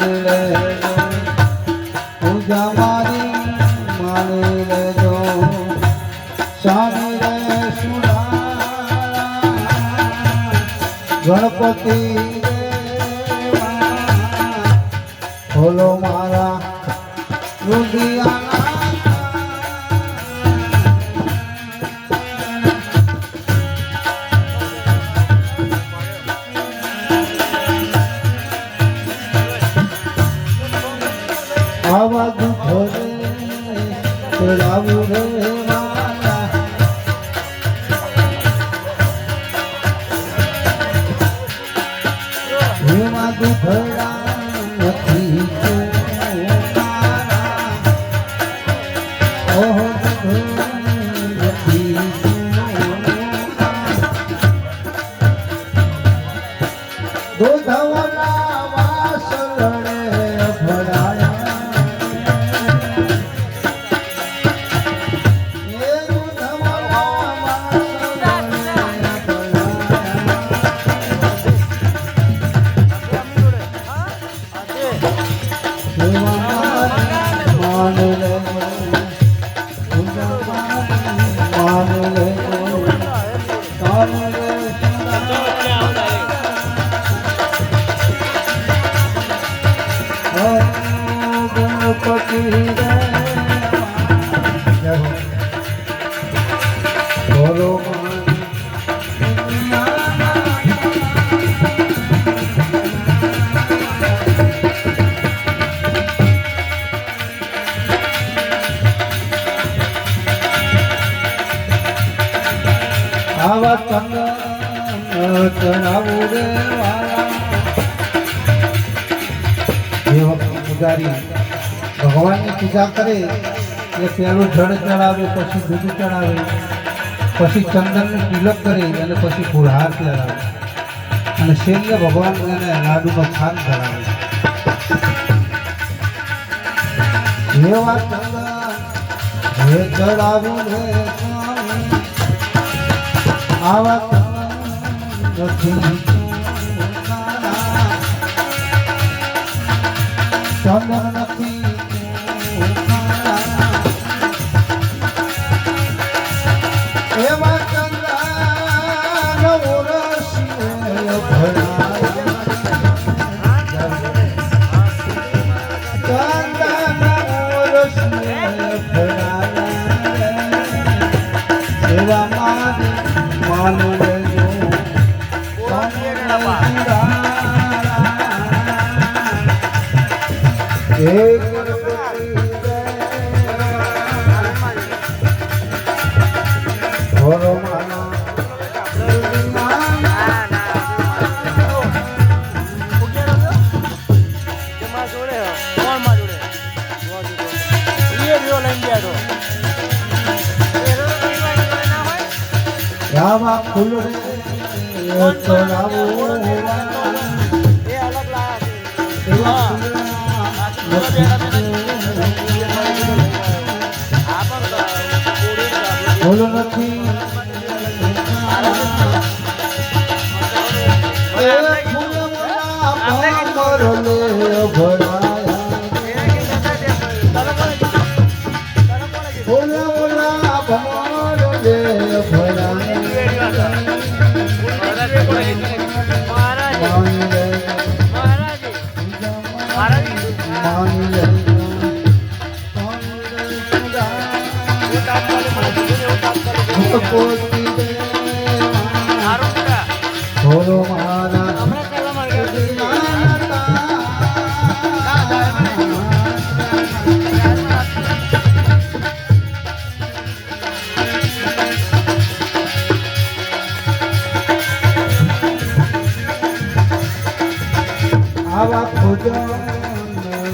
માની લેજો પૂજા મારી માની લેજો સ્વામી રે સુરા ગણપતિ બોલો મારા રુદિયાના આવા દુઃખો રે ચડાવું રે મારા એમાં દુઃખડા નથી ઓહો નથી દોધવના વાસળે ભરાયા આવા ચંદન ચડાવું રે વાલા જે વખત પૂજારી ભગવાનની પૂજા કરે એ પહેલું જળ ચડાવે પછી દૂધ ચડાવે પછી ચંદનની તિલક કરે અને પછી ફૂલહાર લગાવે અને છેલ્લે ભગવાન એને લાડુનો થાન ધરાવે જેવા ચંદન જે ચડાવું રે આવા નથી ચંદન નથી એવા ચંદન ઓરસીએ એવા માનું લેજો રામા ફૂલ રે ચડાવો ફૂલ નથી આવા પૂજા